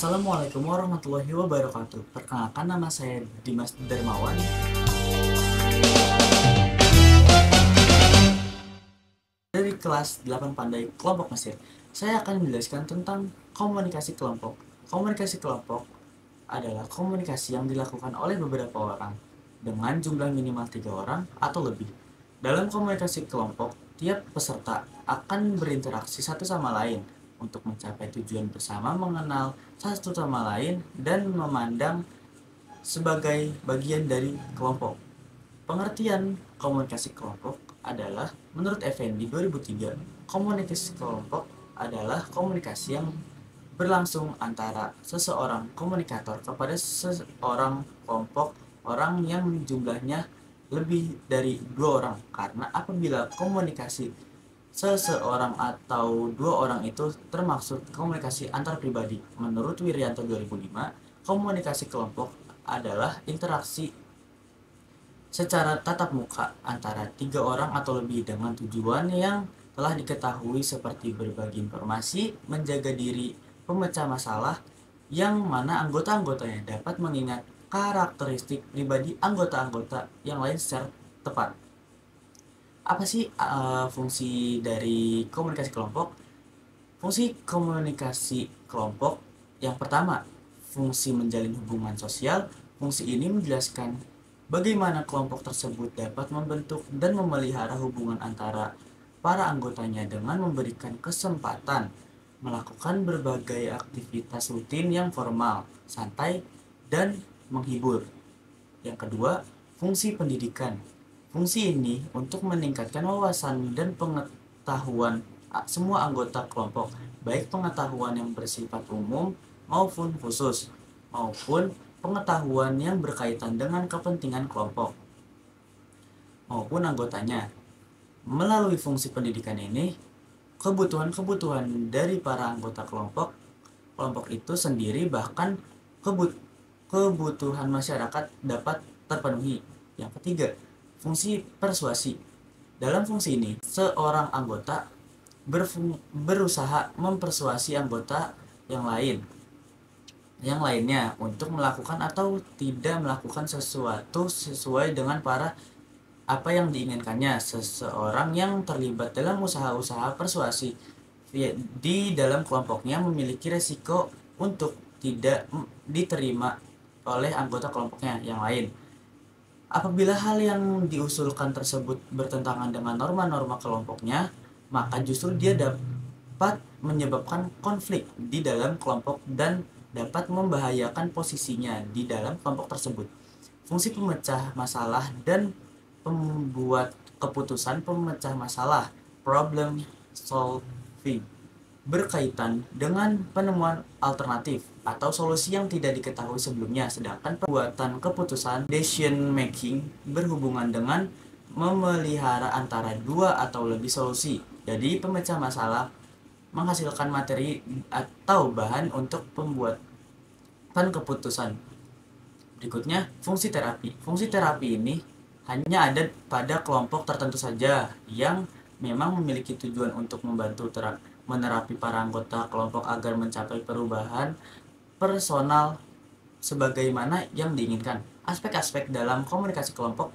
Assalamualaikum warahmatullahi wabarakatuh. Perkenalkan, nama saya Dimas Dermawan dari kelas 8 Pandai Kelompok Mesir. Saya akan menjelaskan tentang komunikasi kelompok. Komunikasi kelompok adalah komunikasi yang dilakukan oleh beberapa orang dengan jumlah minimal 3 orang atau lebih. Dalam komunikasi kelompok, tiap peserta akan berinteraksi satu sama lain untuk mencapai tujuan bersama, mengenal satu sama lain, dan memandang sebagai bagian dari kelompok. Pengertian komunikasi kelompok adalah, menurut Effendi 2003, komunikasi kelompok adalah komunikasi yang berlangsung antara seseorang komunikator kepada seseorang kelompok orang yang jumlahnya lebih dari 2 orang, karena apabila komunikasi seseorang atau 2 orang itu termaksud komunikasi antar pribadi. Menurut Wiryanto 2005, komunikasi kelompok adalah interaksi secara tatap muka antara 3 orang atau lebih dengan tujuan yang telah diketahui seperti berbagi informasi, menjaga diri, pemecah masalah, yang mana anggota-anggotanya dapat mengingat karakteristik pribadi anggota-anggota yang lain secara tepat. Apa sih fungsi dari komunikasi kelompok? Fungsi komunikasi kelompok yang pertama, fungsi menjalin hubungan sosial. Fungsi ini menjelaskan bagaimana kelompok tersebut dapat membentuk dan memelihara hubungan antara para anggotanya dengan memberikan kesempatan melakukan berbagai aktivitas rutin yang formal, santai, dan menghibur. Yang kedua, fungsi pendidikan. Fungsi ini untuk meningkatkan wawasan dan pengetahuan semua anggota kelompok, baik pengetahuan yang bersifat umum maupun khusus, maupun pengetahuan yang berkaitan dengan kepentingan kelompok maupun anggotanya. Melalui fungsi pendidikan ini, kebutuhan-kebutuhan dari para anggota kelompok itu sendiri, bahkan kebutuhan masyarakat dapat terpenuhi. Yang ketiga, fungsi persuasi. Dalam fungsi ini, seorang anggota berusaha mempersuasi anggota yang lainnya untuk melakukan atau tidak melakukan sesuatu sesuai dengan apa yang diinginkannya. Seseorang yang terlibat dalam usaha-usaha persuasi di dalam kelompoknya memiliki resiko untuk tidak diterima oleh anggota kelompoknya yang lain. Apabila hal yang diusulkan tersebut bertentangan dengan norma-norma kelompoknya, maka justru dia dapat menyebabkan konflik di dalam kelompok dan dapat membahayakan posisinya di dalam kelompok tersebut. Fungsi pemecah masalah dan pembuat keputusan. Pemecah masalah, problem solving, berkaitan dengan penemuan alternatif atau solusi yang tidak diketahui sebelumnya, sedangkan pembuatan keputusan, decision making, berhubungan dengan memelihara antara 2 atau lebih solusi. Jadi pemecah masalah menghasilkan materi atau bahan untuk pembuatan keputusan. Berikutnya, fungsi terapi. Fungsi terapi ini hanya ada pada kelompok tertentu saja yang memang memiliki tujuan untuk membantu menerapi para anggota kelompok agar mencapai perubahan personal sebagaimana yang diinginkan. Aspek-aspek dalam komunikasi kelompok.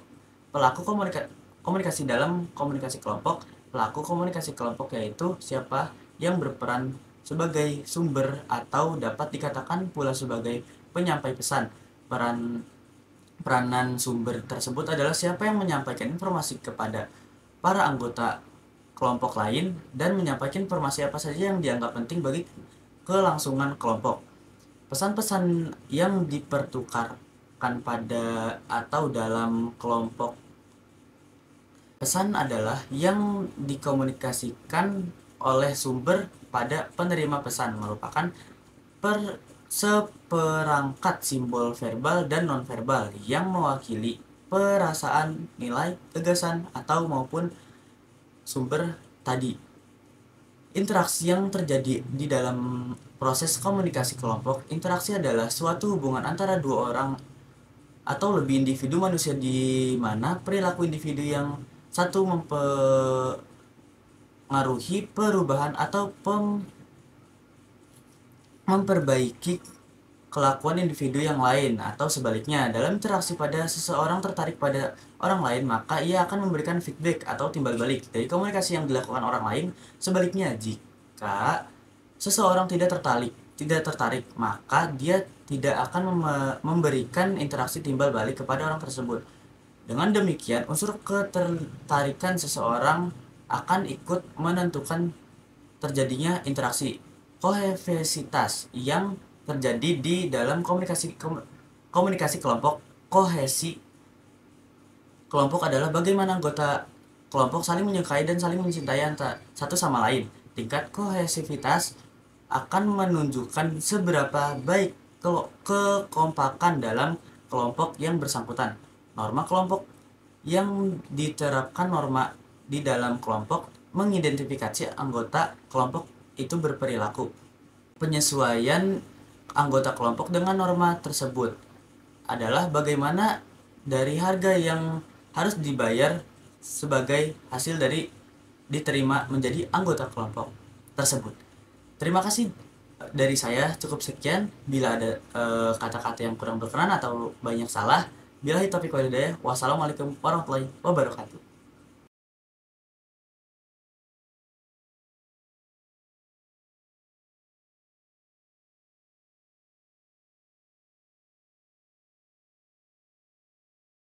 Komunikasi dalam komunikasi kelompok. Pelaku komunikasi kelompok yaitu siapa yang berperan sebagai sumber atau dapat dikatakan pula sebagai penyampai pesan. Peranan sumber tersebut adalah siapa yang menyampaikan informasi kepada para anggota kelompok lain dan menyampaikan informasi apa saja yang dianggap penting bagi kelangsungan kelompok. Pesan-pesan yang dipertukarkan pada atau dalam kelompok. Pesan adalah yang dikomunikasikan oleh sumber pada penerima pesan, merupakan seperangkat simbol verbal dan nonverbal yang mewakili perasaan, nilai, gagasan, atau maupun sumber tadi. Interaksi yang terjadi di dalam proses komunikasi kelompok. Interaksi adalah suatu hubungan antara 2 orang atau lebih individu manusia di mana perilaku individu yang satu mempengaruhi perubahan atau memperbaiki kelakuan individu yang lain, atau sebaliknya, dalam interaksi pada seseorang tertarik pada orang lain, maka ia akan memberikan feedback atau timbal balik dari komunikasi yang dilakukan orang lain. Sebaliknya, jika seseorang tidak tertarik, maka dia tidak akan memberikan interaksi timbal balik kepada orang tersebut. Dengan demikian, unsur ketertarikan seseorang akan ikut menentukan terjadinya interaksi. Kohesivitas yang terjadi di dalam komunikasi kelompok. Kohesi kelompok adalah bagaimana anggota kelompok saling menyukai dan saling mencintai satu sama lain. Tingkat kohesivitas akan menunjukkan seberapa baik kekompakan dalam kelompok yang bersangkutan. Norma kelompok yang diterapkan. Norma di dalam kelompok mengidentifikasi anggota kelompok itu berperilaku. Penyesuaian anggota kelompok dengan norma tersebut adalah bagaimana dari harga yang harus dibayar sebagai hasil dari diterima menjadi anggota kelompok tersebut. Terima kasih dari saya, cukup sekian. Bila ada kata-kata yang kurang berkenan atau banyak salah, billahi taufiq wal hidayah. Wassalamualaikum warahmatullahi wabarakatuh.